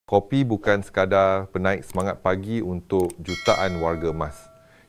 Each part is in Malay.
Kopi bukan sekadar penaik semangat pagi untuk jutaan warga emas.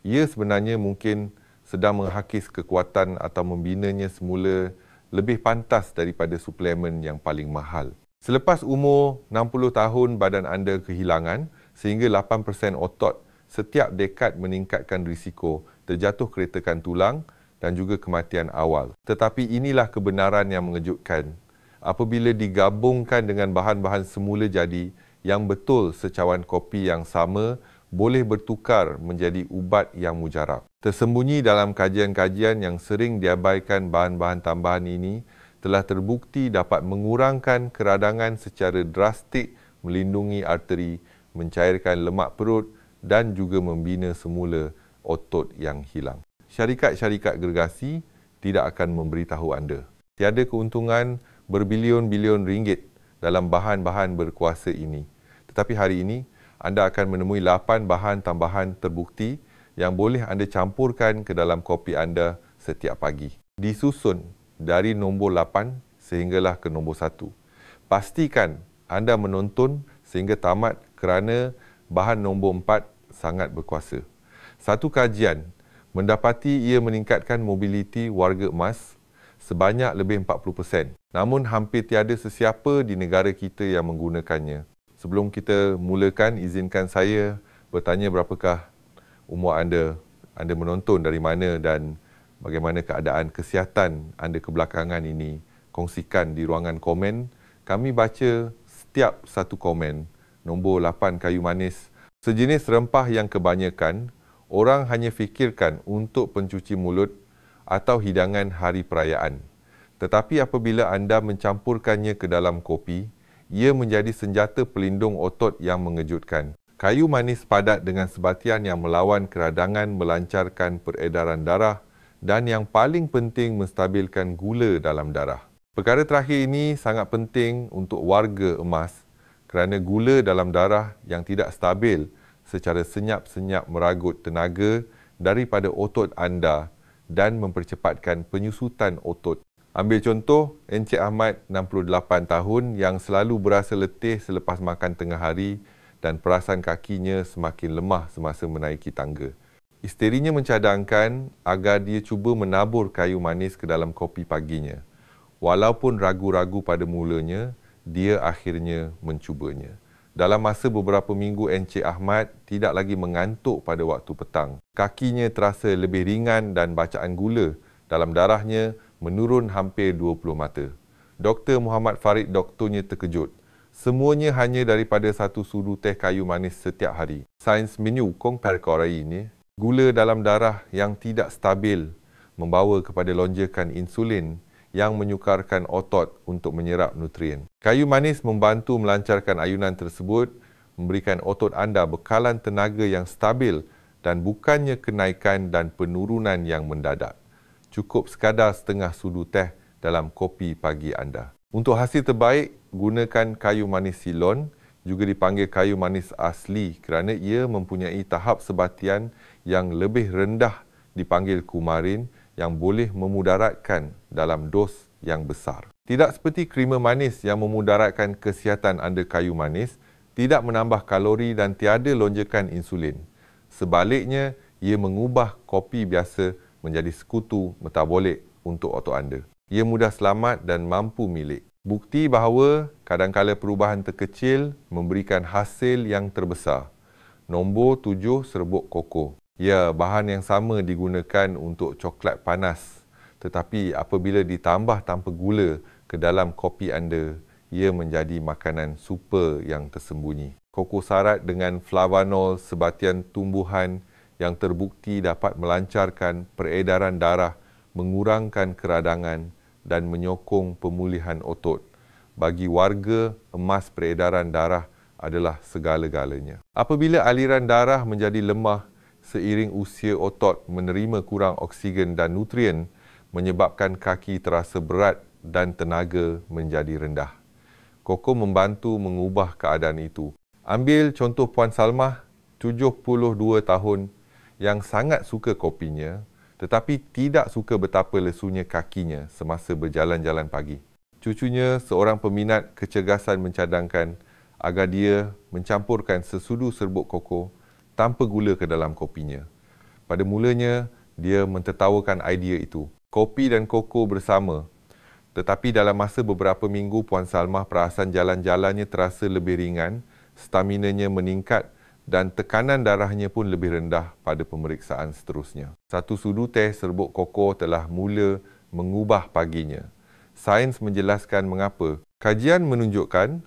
Ia sebenarnya mungkin sedang menghakis kekuatan atau membinanya semula lebih pantas daripada suplemen yang paling mahal. Selepas umur 60 tahun badan anda kehilangan sehingga 8% otot setiap dekad meningkatkan risiko terjatuh keretakan tulang dan juga kematian awal. Tetapi inilah kebenaran yang mengejutkan. Apabila digabungkan dengan bahan-bahan semula jadi yang betul secawan kopi yang sama boleh bertukar menjadi ubat yang mujarab. Tersembunyi dalam kajian-kajian yang sering diabaikan bahan-bahan tambahan ini telah terbukti dapat mengurangkan keradangan secara drastik, melindungi arteri, mencairkan lemak perut dan juga membina semula otot yang hilang. Syarikat-syarikat gergasi tidak akan memberitahu anda. Tiada keuntungan berbilion-bilion ringgit dalam bahan-bahan berkuasa ini. Tetapi hari ini, anda akan menemui 8 bahan tambahan terbukti yang boleh anda campurkan ke dalam kopi anda setiap pagi. Disusun dari nombor 8 sehinggalah ke nombor 1. Pastikan anda menonton sehingga tamat kerana bahan nombor 4 sangat berkuasa. Satu kajian mendapati ia meningkatkan mobiliti warga emas sebanyak lebih 40%. Namun hampir tiada sesiapa di negara kita yang menggunakannya. Sebelum kita mulakan, izinkan saya bertanya berapakah umur anda, anda menonton dari mana dan bagaimana keadaan kesihatan anda kebelakangan ini. Kongsikan di ruangan komen. Kami baca setiap satu komen. Nombor 8 kayu manis. Sejenis rempah yang kebanyakan orang hanya fikirkan untuk pencuci mulut atau hidangan hari perayaan. Tetapi apabila anda mencampurkannya ke dalam kopi, ia menjadi senjata pelindung otot yang mengejutkan. Kayu manis padat dengan sebatian yang melawan keradangan, melancarkan peredaran darah dan yang paling penting menstabilkan gula dalam darah. Perkara terakhir ini sangat penting untuk warga emas kerana gula dalam darah yang tidak stabil secara senyap-senyap meragut tenaga daripada otot anda dan mempercepatkan penyusutan otot. Ambil contoh, Encik Ahmad, 68 tahun, yang selalu berasa letih selepas makan tengah hari dan perasan kakinya semakin lemah semasa menaiki tangga. Isterinya mencadangkan agar dia cuba menabur kayu manis ke dalam kopi paginya. Walaupun ragu-ragu pada mulanya, dia akhirnya mencubanya. Dalam masa beberapa minggu, Encik Ahmad tidak lagi mengantuk pada waktu petang. Kakinya terasa lebih ringan dan bacaan gula dalam darahnya menurun hampir 20 mata. Dr. Muhammad Farid, doktornya, terkejut. Semuanya hanya daripada satu sudu teh kayu manis setiap hari. Sains menyokong perkara ini. Gula dalam darah yang tidak stabil membawa kepada lonjakan insulin yang menyukarkan otot untuk menyerap nutrien. Kayu manis membantu melancarkan ayunan tersebut, memberikan otot anda bekalan tenaga yang stabil dan bukannya kenaikan dan penurunan yang mendadak. Cukup sekadar setengah sudu teh dalam kopi pagi anda. Untuk hasil terbaik, gunakan kayu manis Ceylon, juga dipanggil kayu manis asli kerana ia mempunyai tahap sebatian yang lebih rendah dipanggil kumarin yang boleh memudaratkan dalam dos yang besar. Tidak seperti krema manis yang memudaratkan kesihatan anda. Kayu manis tidak menambah kalori dan tiada lonjakan insulin. Sebaliknya, ia mengubah kopi biasa menjadi sekutu metabolik untuk otot anda. Ia mudah selamat dan mampu milik. Bukti bahawa kadangkala perubahan terkecil memberikan hasil yang terbesar. Nombor 7, serbuk koko. Ya, bahan yang sama digunakan untuk coklat panas. Tetapi apabila ditambah tanpa gula ke dalam kopi anda, ia menjadi makanan super yang tersembunyi. Koko syarat dengan flavanol, sebatian tumbuhan yang terbukti dapat melancarkan peredaran darah, mengurangkan keradangan dan menyokong pemulihan otot. Bagi warga emas, peredaran darah adalah segala-galanya. Apabila aliran darah menjadi lemah seiring usia otot menerima kurang oksigen dan nutrien, menyebabkan kaki terasa berat dan tenaga menjadi rendah. Koko membantu mengubah keadaan itu. Ambil contoh Puan Salmah, 72 tahun, yang sangat suka kopinya tetapi tidak suka betapa lesunya kakinya semasa berjalan-jalan pagi. Cucunya, seorang peminat kecergasan, mencadangkan agar dia mencampurkan sesudu serbuk koko tanpa gula ke dalam kopinya. Pada mulanya, dia mentertawakan idea itu. Kopi dan koko bersama. Tetapi dalam masa beberapa minggu, Puan Salmah perasan jalan-jalannya terasa lebih ringan, staminanya meningkat dan tekanan darahnya pun lebih rendah pada pemeriksaan seterusnya. Satu sudu teh serbuk koko telah mula mengubah paginya. Sains menjelaskan mengapa. Kajian menunjukkan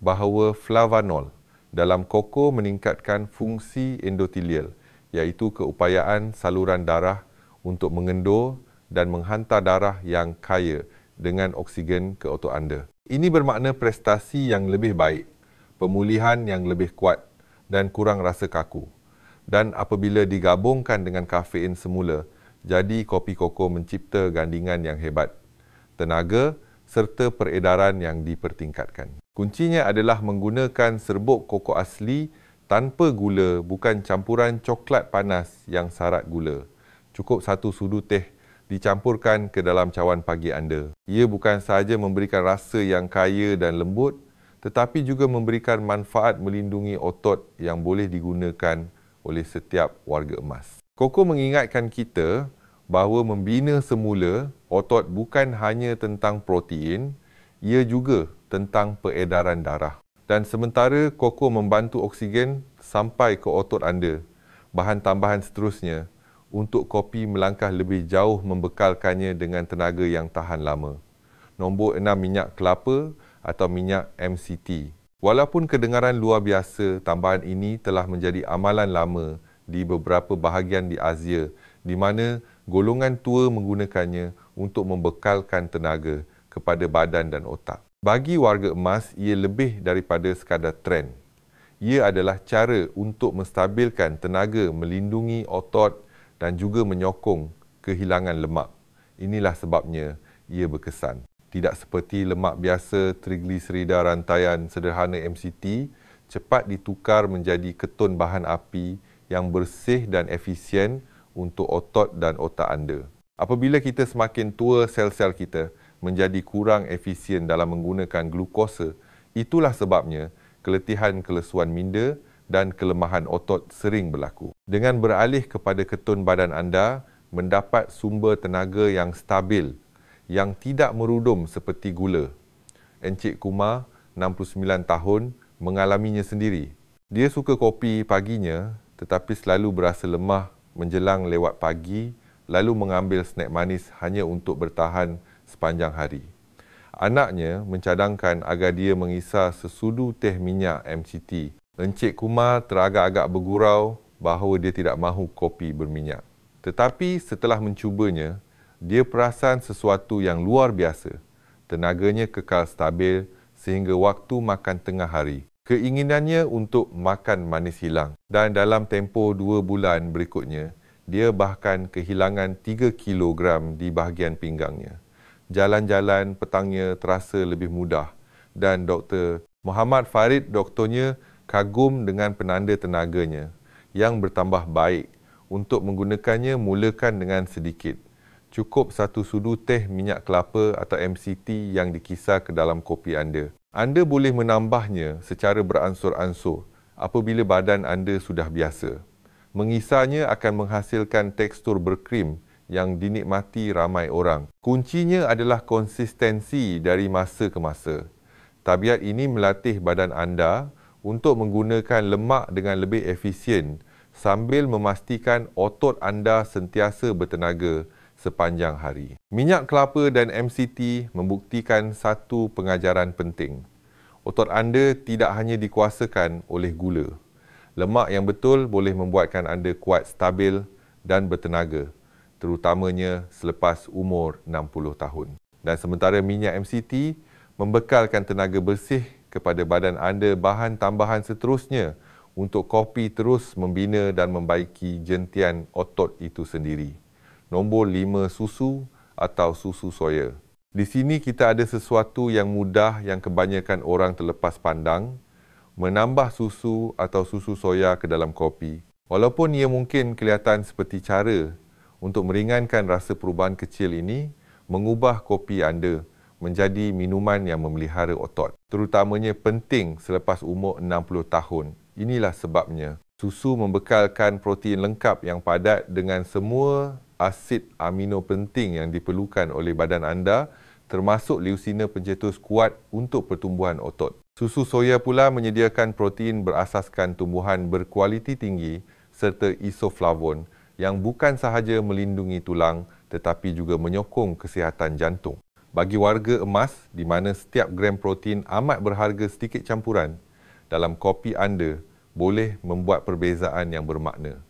bahawa flavanol dalam koko meningkatkan fungsi endotelial, iaitu keupayaan saluran darah untuk mengendur dan menghantar darah yang kaya dengan oksigen ke otot anda. Ini bermakna prestasi yang lebih baik, pemulihan yang lebih kuat dan kurang rasa kaku. Dan apabila digabungkan dengan kafein semula, jadi kopi koko mencipta gandingan yang hebat, tenaga serta peredaran yang dipertingkatkan. Kuncinya adalah menggunakan serbuk koko asli tanpa gula, bukan campuran coklat panas yang syarat gula. Cukup satu sudu teh dicampurkan ke dalam cawan pagi anda. Ia bukan sahaja memberikan rasa yang kaya dan lembut, tetapi juga memberikan manfaat melindungi otot yang boleh digunakan oleh setiap warga emas. Koko mengingatkan kita bahawa membina semula otot bukan hanya tentang protein, ia juga tentang peredaran darah. Dan sementara koko membantu oksigen sampai ke otot anda, bahan tambahan seterusnya untuk kopi melangkah lebih jauh membekalkannya dengan tenaga yang tahan lama. Nombor 6, minyak kelapa atau minyak MCT. Walaupun kedengaran luar biasa, tambahan ini telah menjadi amalan lama di beberapa bahagian di Asia, di mana golongan tua menggunakannya untuk membekalkan tenaga kepada badan dan otak. Bagi warga emas, ia lebih daripada sekadar trend. Ia adalah cara untuk menstabilkan tenaga, melindungi otot dan juga menyokong kehilangan lemak. Inilah sebabnya ia berkesan. Tidak seperti lemak biasa, trigliserida rantaian sederhana MCT cepat ditukar menjadi ketun bahan api yang bersih dan efisien untuk otot dan otak anda. Apabila kita semakin tua, sel-sel kita menjadi kurang efisien dalam menggunakan glukosa. Itulah sebabnya keletihan kelesuan minda dan kelemahan otot sering berlaku. Dengan beralih kepada ketun badan anda, mendapat sumber tenaga yang stabil, yang tidak merudum seperti gula. Encik Kumar, 69 tahun, mengalaminya sendiri. Dia suka kopi paginya, tetapi selalu berasa lemah menjelang lewat pagi, lalu mengambil snack manis hanya untuk bertahan sepanjang hari. Anaknya mencadangkan agar dia mengisar sesudu teh minyak MCT. Encik Kumar teragak-agak bergurau bahawa dia tidak mahu kopi berminyak. Tetapi setelah mencubanya, dia perasan sesuatu yang luar biasa. Tenaganya kekal stabil sehingga waktu makan tengah hari. Keinginannya untuk makan manis hilang. Dan dalam tempoh 2 bulan berikutnya, dia bahkan kehilangan 3 kilogram di bahagian pinggangnya. Jalan-jalan petangnya terasa lebih mudah dan Dr. Muhammad Farid, doktornya, kagum dengan penanda tenaganya yang bertambah baik. Untuk menggunakannya, mulakan dengan sedikit. Cukup satu sudu teh minyak kelapa atau MCT yang dikisar ke dalam kopi anda. Anda boleh menambahnya secara beransur-ansur apabila badan anda sudah biasa. Mengisarnya akan menghasilkan tekstur berkrim yang dinikmati ramai orang. Kuncinya adalah konsistensi dari masa ke masa. Tabiat ini melatih badan anda untuk menggunakan lemak dengan lebih efisien sambil memastikan otot anda sentiasa bertenaga sepanjang hari. Minyak kelapa dan MCT membuktikan satu pengajaran penting. Otot anda tidak hanya dikuasakan oleh gula. Lemak yang betul boleh membuatkan anda kuat, stabil dan bertenaga, terutamanya selepas umur 60 tahun. Dan sementara minyak MCT membekalkan tenaga bersih kepada badan anda, bahan tambahan seterusnya untuk kopi terus membina dan membaiki jentian otot itu sendiri. Nombor 5, susu atau susu soya. Di sini kita ada sesuatu yang mudah yang kebanyakan orang terlepas pandang, menambah susu atau susu soya ke dalam kopi. Walaupun ia mungkin kelihatan seperti cara untuk meringankan rasa perubahan kecil ini, mengubah kopi anda menjadi minuman yang memelihara otot. Terutamanya penting selepas umur 60 tahun. Inilah sebabnya susu membekalkan protein lengkap yang padat dengan semua asid amino penting yang diperlukan oleh badan anda, termasuk leucina pencetus kuat untuk pertumbuhan otot. Susu soya pula menyediakan protein berasaskan tumbuhan berkualiti tinggi serta isoflavon yang bukan sahaja melindungi tulang tetapi juga menyokong kesihatan jantung. Bagi warga emas, di mana setiap gram protein amat berharga sedikit campuran, dalam kopi anda boleh membuat perbezaan yang bermakna.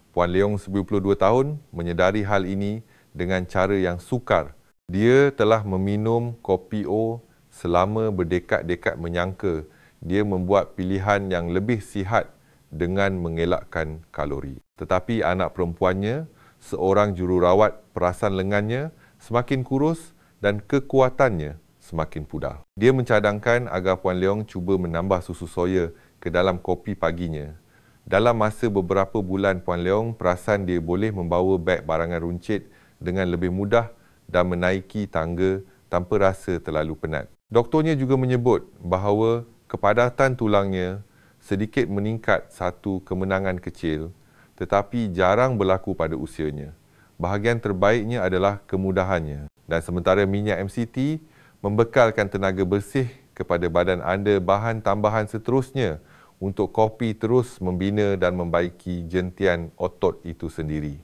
Puan Leong 92 tahun menyedari hal ini dengan cara yang sukar. Dia telah meminum kopi O selama berdekad-dekad menyangka dia membuat pilihan yang lebih sihat dengan mengelakkan kalori. Tetapi anak perempuannya, seorang jururawat perasan lengannya, semakin kurus dan kekuatannya semakin pudar. Dia mencadangkan agar Puan Leong cuba menambah susu soya ke dalam kopi paginya. Dalam masa beberapa bulan, Puan Leong perasan dia boleh membawa beg barangan runcit dengan lebih mudah dan menaiki tangga tanpa rasa terlalu penat. Doktornya juga menyebut bahawa kepadatan tulangnya sedikit meningkat, satu kemenangan kecil, tetapi jarang berlaku pada usianya. Bahagian terbaiknya adalah kemudahannya. Dan sementara minyak MCT membekalkan tenaga bersih kepada badan anda, bahan tambahan seterusnya untuk kopi terus membina dan membaiki jentian otot itu sendiri.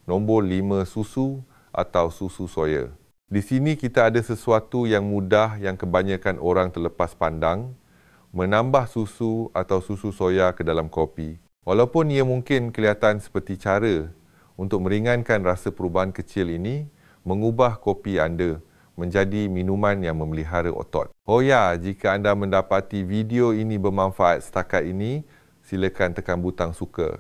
Nombor 5 susu atau susu soya. Di sini kita ada sesuatu yang mudah yang kebanyakan orang terlepas pandang, menambah susu atau susu soya ke dalam kopi. Walaupun ia mungkin kelihatan seperti cara untuk meringankan rasa perubahan kecil ini, mengubah kopi anda menjadi minuman yang memelihara otot. Oh ya, jika anda mendapati video ini bermanfaat setakat ini, silakan tekan butang suka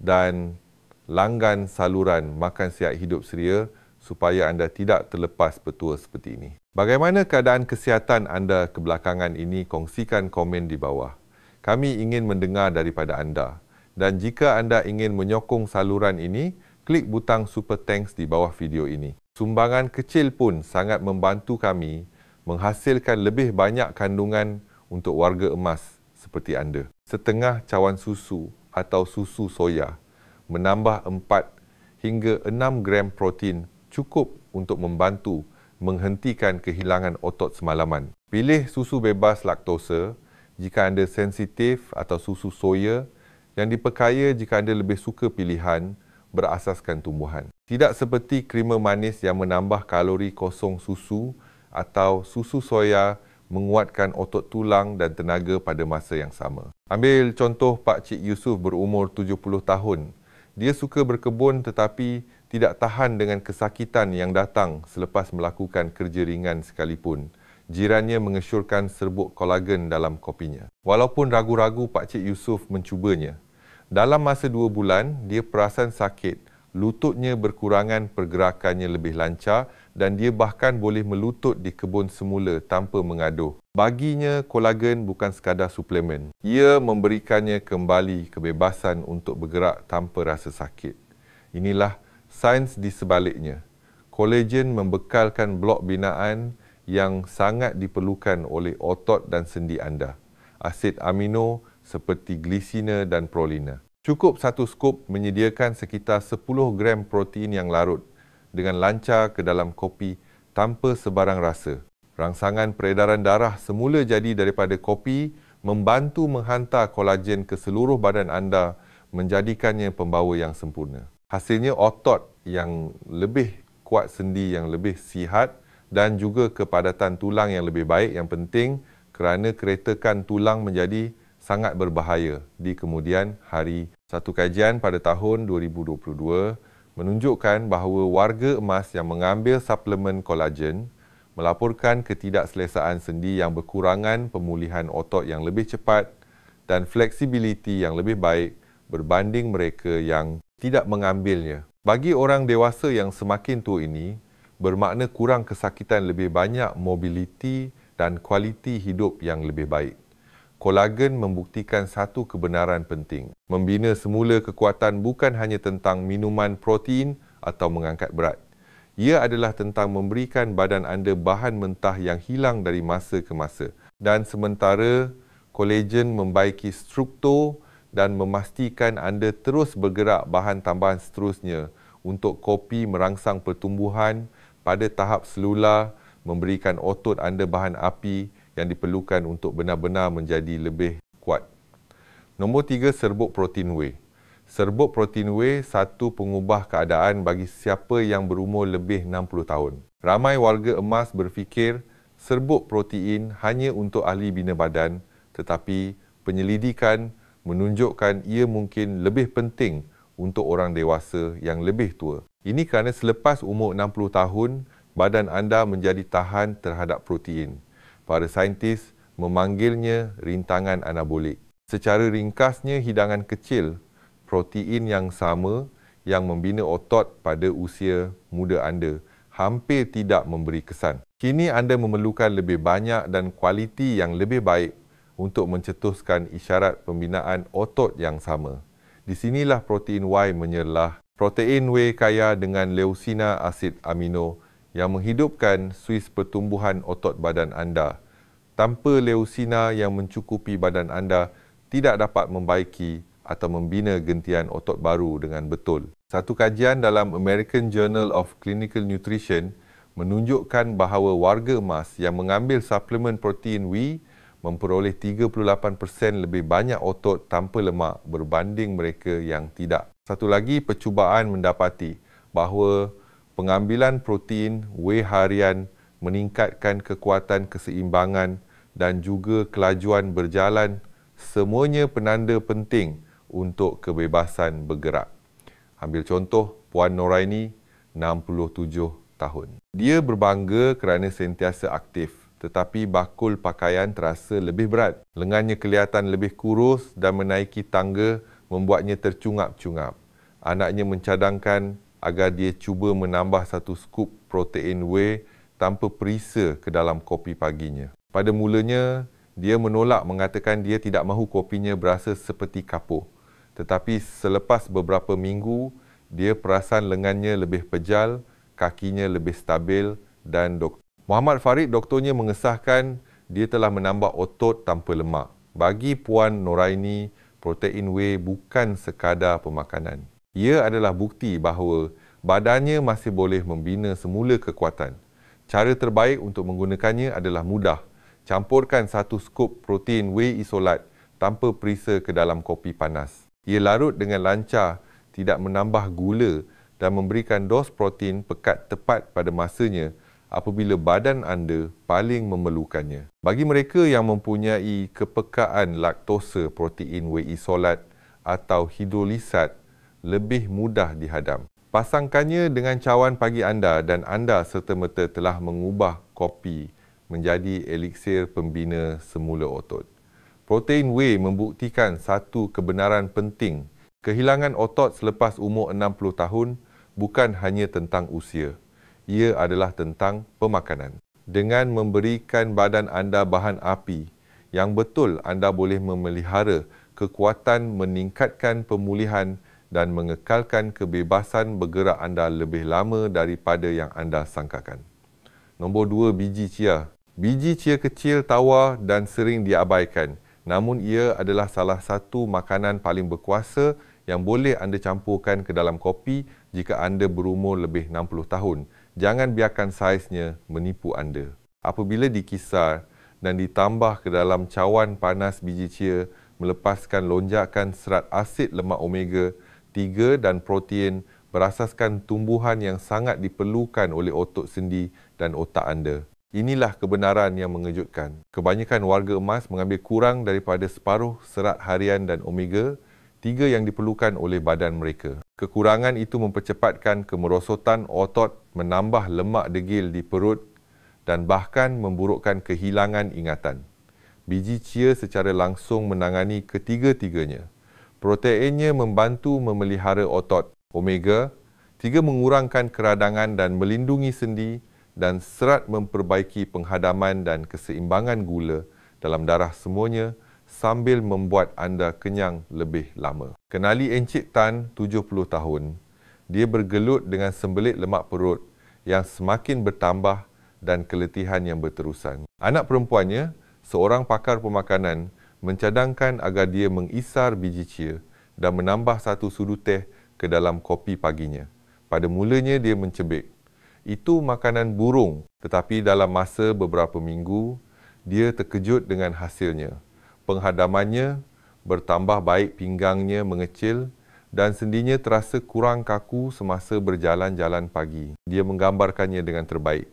dan langgan saluran Makan Sihat Hidup Seria supaya anda tidak terlepas petua seperti ini. Bagaimana keadaan kesihatan anda kebelakangan ini? Kongsikan komen di bawah. Kami ingin mendengar daripada anda. Dan jika anda ingin menyokong saluran ini, klik butang Super Thanks di bawah video ini. Sumbangan kecil pun sangat membantu kami menghasilkan lebih banyak kandungan untuk warga emas seperti anda. Setengah cawan susu atau susu soya menambah 4 hingga 6 gram protein cukup untuk membantu menghentikan kehilangan otot semalaman. Pilih susu bebas laktosa jika anda sensitif atau susu soya yang diperkaya jika anda lebih suka pilihan berasaskan tumbuhan. Tidak seperti krema manis yang menambah kalori kosong susu atau susu soya menguatkan otot tulang dan tenaga pada masa yang sama. Ambil contoh Pak Cik Yusof berumur 70 tahun. Dia suka berkebun tetapi tidak tahan dengan kesakitan yang datang selepas melakukan kerja ringan sekalipun. Jirannya mengesyorkan serbuk kolagen dalam kopinya. Walaupun ragu-ragu, Pak Cik Yusof mencubanya. Dalam masa 2 bulan, dia perasan sakit. Lututnya berkurangan, pergerakannya lebih lancar dan dia bahkan boleh melutut di kebun semula tanpa mengaduh. Baginya, kolagen bukan sekadar suplemen. Ia memberikannya kembali kebebasan untuk bergerak tanpa rasa sakit. Inilah sains di sebaliknya. Kolagen membekalkan blok binaan yang sangat diperlukan oleh otot dan sendi anda. Asid amino seperti glisina dan prolina. Cukup satu skop menyediakan sekitar 10 gram protein yang larut dengan lancar ke dalam kopi tanpa sebarang rasa. Rangsangan peredaran darah semula jadi daripada kopi membantu menghantar kolagen ke seluruh badan anda, menjadikannya pembawa yang sempurna. Hasilnya otot yang lebih kuat, sendi yang lebih sihat dan juga kepadatan tulang yang lebih baik yang penting kerana keretakan tulang menjadi sangat berbahaya di kemudian hari. Satu kajian pada tahun 2022 menunjukkan bahawa warga emas yang mengambil suplemen kolagen melaporkan ketidakselesaan sendi yang berkurangan, pemulihan otot yang lebih cepat dan fleksibiliti yang lebih baik berbanding mereka yang tidak mengambilnya. Bagi orang dewasa yang semakin tua ini, bermakna kurang kesakitan lebih banyak, mobiliti dan kualiti hidup yang lebih baik. Kolagen membuktikan satu kebenaran penting. Membina semula kekuatan bukan hanya tentang minuman protein atau mengangkat berat. Ia adalah tentang memberikan badan anda bahan mentah yang hilang dari masa ke masa. Dan sementara kolagen membaiki struktur dan memastikan anda terus bergerak bahan tambahan seterusnya untuk kopi merangsang pertumbuhan pada tahap selular, memberikan otot anda bahan api yang diperlukan untuk benar-benar menjadi lebih kuat. Nombor 3, serbuk protein whey. Serbuk protein whey satu pengubah keadaan bagi siapa yang berumur lebih 60 tahun. Ramai warga emas berfikir serbuk protein hanya untuk ahli bina badan, tetapi penyelidikan menunjukkan ia mungkin lebih penting untuk orang dewasa yang lebih tua. Ini kerana selepas umur 60 tahun, badan anda menjadi tahan terhadap protein. Para saintis memanggilnya rintangan anabolik. Secara ringkasnya, hidangan kecil protein yang sama yang membina otot pada usia muda anda hampir tidak memberi kesan. Kini anda memerlukan lebih banyak dan kualiti yang lebih baik untuk mencetuskan isyarat pembinaan otot yang sama. Di sinilah protein Y menyerlah. Protein whey kaya dengan leucina asid amino yang menghidupkan suis pertumbuhan otot badan anda. Tanpa leucina yang mencukupi badan anda tidak dapat membaiki atau membina gentian otot baru dengan betul. Satu kajian dalam American Journal of Clinical Nutrition menunjukkan bahawa warga emas yang mengambil suplemen protein whey memperoleh 38% lebih banyak otot tanpa lemak berbanding mereka yang tidak. Satu lagi, percubaan mendapati bahawa pengambilan protein whey harian meningkatkan kekuatan keseimbangan dan juga kelajuan berjalan, semuanya penanda penting untuk kebebasan bergerak. Ambil contoh Puan Noraini, 67 tahun. Dia berbangga kerana sentiasa aktif, tetapi bakul pakaian terasa lebih berat. Lengannya kelihatan lebih kurus dan menaiki tangga membuatnya tercungap-cungap. Anaknya mencadangkan agar dia cuba menambah satu skup protein whey tanpa perisa ke dalam kopi paginya. Pada mulanya, dia menolak, mengatakan dia tidak mahu kopinya berasa seperti kapur. Tetapi selepas beberapa minggu, dia perasan lengannya lebih pejal, kakinya lebih stabil dan Muhammad Farid, doktornya, mengesahkan dia telah menambah otot tanpa lemak. Bagi Puan Noraini, protein whey bukan sekadar pemakanan. Ia adalah bukti bahawa badannya masih boleh membina semula kekuatan. Cara terbaik untuk menggunakannya adalah mudah. Campurkan satu skup protein whey isolat tanpa perisa ke dalam kopi panas. Ia larut dengan lancar, tidak menambah gula dan memberikan dos protein pekat tepat pada masanya apabila badan anda paling memerlukannya. Bagi mereka yang mempunyai kepekaan laktosa, protein whey isolat atau hidrolisat lebih mudah dihadam. Pasangkannya dengan cawan pagi anda dan anda serta-merta telah mengubah kopi menjadi eliksir pembina semula otot. Protein whey membuktikan satu kebenaran penting. Kehilangan otot selepas umur 60 tahun bukan hanya tentang usia. Ia adalah tentang pemakanan. Dengan memberikan badan anda bahan api, yang betul anda boleh memelihara kekuatan, meningkatkan pemulihan dan mengekalkan kebebasan bergerak anda lebih lama daripada yang anda sangkakan. Nombor 2, biji chia. Biji chia kecil, tawar dan sering diabaikan. Namun ia adalah salah satu makanan paling berkuasa yang boleh anda campurkan ke dalam kopi jika anda berumur lebih 60 tahun. Jangan biarkan saiznya menipu anda. Apabila dikisar dan ditambah ke dalam cawan panas, biji chia melepaskan lonjakan serat asid lemak omega 3 dan protein berasaskan tumbuhan yang sangat diperlukan oleh otot sendi dan otak anda. Inilah kebenaran yang mengejutkan. Kebanyakan warga emas mengambil kurang daripada separuh serat harian dan omega 3 yang diperlukan oleh badan mereka. Kekurangan itu mempercepatkan kemerosotan otot, menambah lemak degil di perut dan bahkan memburukkan kehilangan ingatan. Biji chia secara langsung menangani ketiga-tiganya. Proteinnya membantu memelihara otot. Omega 3 mengurangkan keradangan dan melindungi sendi, dan serat memperbaiki penghadaman dan keseimbangan gula dalam darah semuanya sambil membuat anda kenyang lebih lama. Kenali Encik Tan, 70 tahun. Dia bergelut dengan sembelit lemak perut yang semakin bertambah dan keletihan yang berterusan. Anak perempuannya, seorang pakar pemakanan, mencadangkan agar dia mengisar biji chia dan menambah 1 sudu teh ke dalam kopi paginya. Pada mulanya dia mencebik. Itu makanan burung, tetapi dalam masa beberapa minggu, dia terkejut dengan hasilnya. Penghadamannya bertambah baik, pinggangnya mengecil dan sendinya terasa kurang kaku semasa berjalan-jalan pagi. Dia menggambarkannya dengan terbaik.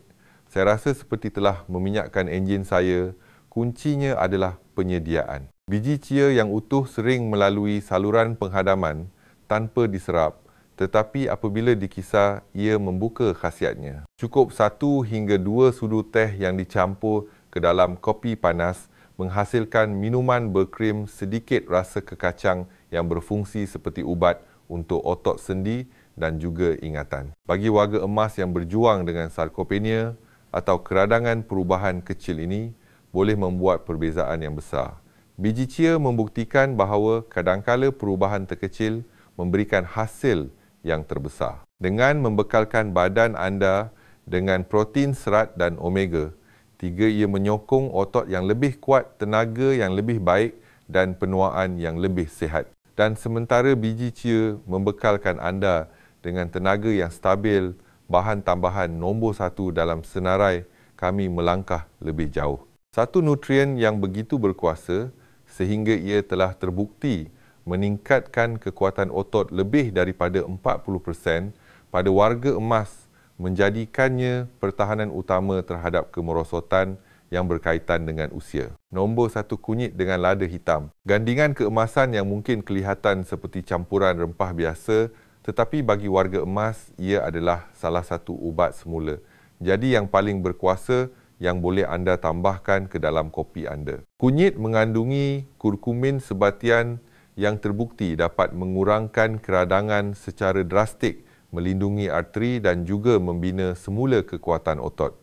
Saya rasa seperti telah meminyakkan enjin saya, kuncinya adalah penyediaan. Biji chia yang utuh sering melalui saluran penghadaman tanpa diserap, tetapi apabila dikisar, ia membuka khasiatnya. Cukup 1 hingga 2 sudu teh yang dicampur ke dalam kopi panas menghasilkan minuman berkrim sedikit rasa kekacang yang berfungsi seperti ubat untuk otot sendi dan juga ingatan. Bagi warga emas yang berjuang dengan sarkopenia atau keradangan perubahan kecil ini, boleh membuat perbezaan yang besar. Biji chia membuktikan bahawa kadangkala perubahan terkecil memberikan hasil yang terbesar. Dengan membekalkan badan anda dengan protein, serat dan omega 3, ia menyokong otot yang lebih kuat, tenaga yang lebih baik dan penuaan yang lebih sihat. Dan sementara biji chia membekalkan anda dengan tenaga yang stabil, bahan tambahan nombor 1 dalam senarai kami melangkah lebih jauh. Satu nutrien yang begitu berkuasa sehingga ia telah terbukti meningkatkan kekuatan otot lebih daripada 40% pada warga emas, menjadikannya pertahanan utama terhadap kemerosotan yang berkaitan dengan usia. Nombor 1, kunyit dengan lada hitam. Gandingan keemasan yang mungkin kelihatan seperti campuran rempah biasa, tetapi bagi warga emas, ia adalah salah satu ubat semula. Jadi yang paling berkuasa yang boleh anda tambahkan ke dalam kopi anda. Kunyit mengandungi kurkumin sebatian yang terbukti dapat mengurangkan keradangan secara drastik, melindungi arteri dan juga membina semula kekuatan otot.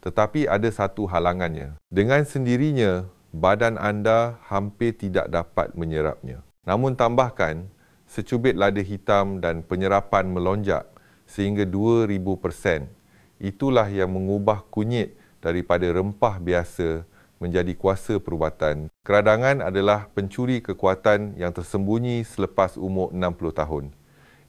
Tetapi ada satu halangannya. Dengan sendirinya, badan anda hampir tidak dapat menyerapnya. Namun tambahkan secubit lada hitam dan penyerapan melonjak sehingga 2000%. Itulah yang mengubah kunyit daripada rempah biasa menjadi kuasa perubatan. Keradangan adalah pencuri kekuatan yang tersembunyi selepas umur 60 tahun.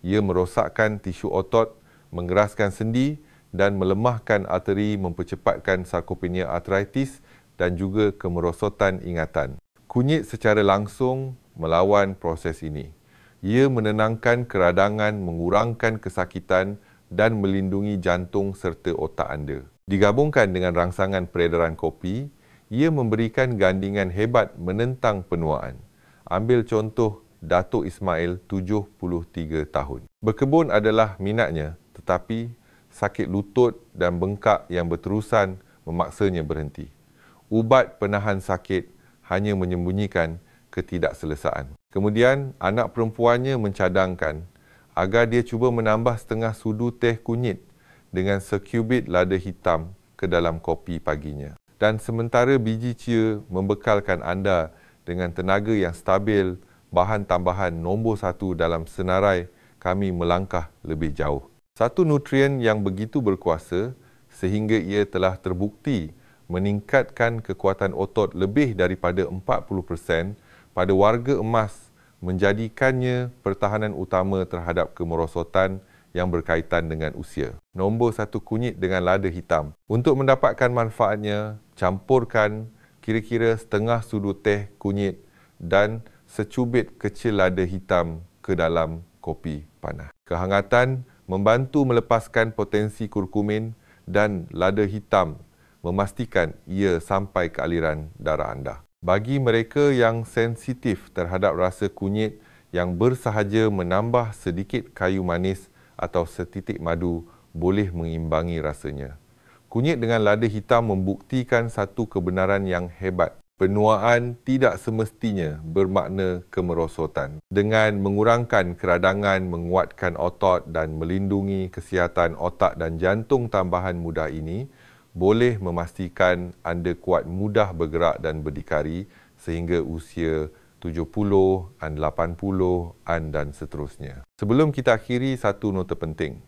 Ia merosakkan tisu otot, mengeraskan sendi dan melemahkan arteri, mempercepatkan sarkopenia arthritis dan juga kemerosotan ingatan. Kunyit secara langsung melawan proses ini. Ia menenangkan keradangan, mengurangkan kesakitan dan melindungi jantung serta otak anda. Digabungkan dengan rangsangan peredaran kopi, ia memberikan gandingan hebat menentang penuaan. Ambil contoh Datuk Ismail, 73 tahun. Berkebun adalah minatnya, tetapi sakit lutut dan bengkak yang berterusan memaksanya berhenti. Ubat penahan sakit hanya menyembunyikan ketidakselesaan. Kemudian, anak perempuannya mencadangkan agar dia cuba menambah setengah sudu teh kunyit dengan sekubit lada hitam ke dalam kopi paginya. Dan sementara biji chia membekalkan anda dengan tenaga yang stabil, bahan tambahan nombor 1 dalam senarai kami melangkah lebih jauh. Satu nutrien yang begitu berkuasa sehingga ia telah terbukti meningkatkan kekuatan otot lebih daripada 40% pada warga emas, menjadikannya pertahanan utama terhadap kemerosotan yang berkaitan dengan usia. Nombor 1, kunyit dengan lada hitam. Untuk mendapatkan manfaatnya, campurkan kira-kira setengah sudu teh kunyit dan secubit kecil lada hitam ke dalam kopi panas. Kehangatan membantu melepaskan potensi kurkumin dan lada hitam, memastikan ia sampai ke aliran darah anda. Bagi mereka yang sensitif terhadap rasa kunyit yang bersahaja, menambah sedikit kayu manis atau setitik madu boleh mengimbangi rasanya. Kunyit dengan lada hitam membuktikan satu kebenaran yang hebat. Penuaan tidak semestinya bermakna kemerosotan. Dengan mengurangkan keradangan, menguatkan otot dan melindungi kesihatan otak dan jantung tambahan mudah ini, boleh memastikan anda kuat mudah bergerak dan berdikari sehingga usia 70, 80 dan seterusnya. Sebelum kita akhiri, satu nota penting.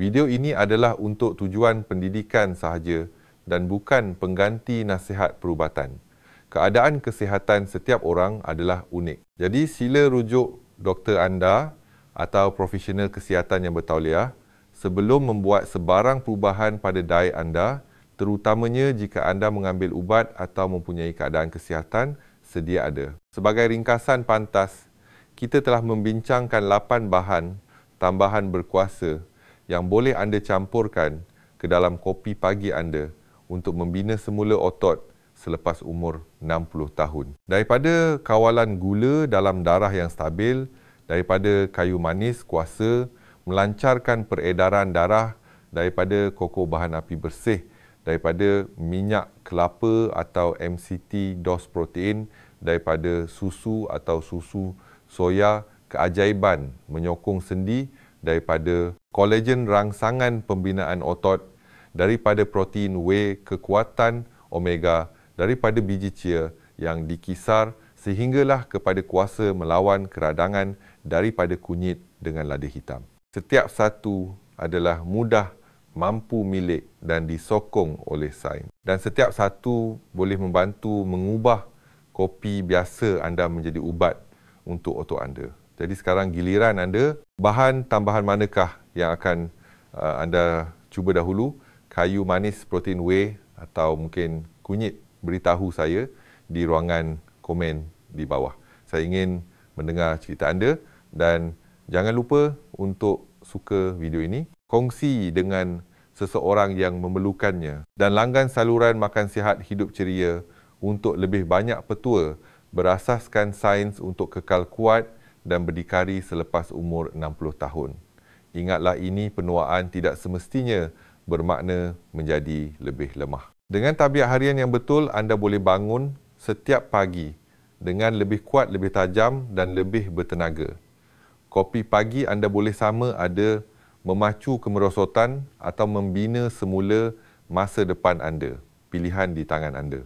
Video ini adalah untuk tujuan pendidikan sahaja dan bukan pengganti nasihat perubatan. Keadaan kesihatan setiap orang adalah unik. Jadi sila rujuk doktor anda atau profesional kesihatan yang bertauliah sebelum membuat sebarang perubahan pada diet anda, terutamanya jika anda mengambil ubat atau mempunyai keadaan kesihatan sedia ada. Sebagai ringkasan pantas, kita telah membincangkan 8 bahan tambahan berkuasa yang boleh anda campurkan ke dalam kopi pagi anda untuk membina semula otot selepas umur 60 tahun. Daripada kawalan gula dalam darah yang stabil, daripada kayu manis kuasa, melancarkan peredaran darah, daripada kokok bahan api bersih, daripada minyak kelapa atau MCT dos protein, daripada susu atau susu soya, keajaiban menyokong sendi, daripada kolagen rangsangan pembinaan otot, daripada protein whey kekuatan omega, daripada biji chia yang dikisar sehinggalah kepada kuasa melawan keradangan daripada kunyit dengan lada hitam. Setiap satu adalah mudah mampu milik dan disokong oleh sains. Dan setiap satu boleh membantu mengubah kopi biasa anda menjadi ubat untuk otot anda. Jadi sekarang giliran anda, bahan tambahan manakah yang akan anda cuba dahulu? Kayu manis protein whey atau mungkin kunyit? Beritahu saya di ruangan komen di bawah. Saya ingin mendengar cerita anda dan jangan lupa untuk suka video ini, kongsi dengan seseorang yang memerlukannya dan langgan saluran Makan Sihat Hidup Ceria untuk lebih banyak petua berasaskan sains untuk kekal kuat dan berdikari selepas umur 60 tahun. Ingatlah ini penuaan tidak semestinya bermakna menjadi lebih lemah. Dengan tabiat harian yang betul, anda boleh bangun setiap pagi dengan lebih kuat, lebih tajam dan lebih bertenaga. Kopi pagi anda boleh sama ada memacu kemerosotan atau membina semula masa depan anda. Pilihan di tangan anda.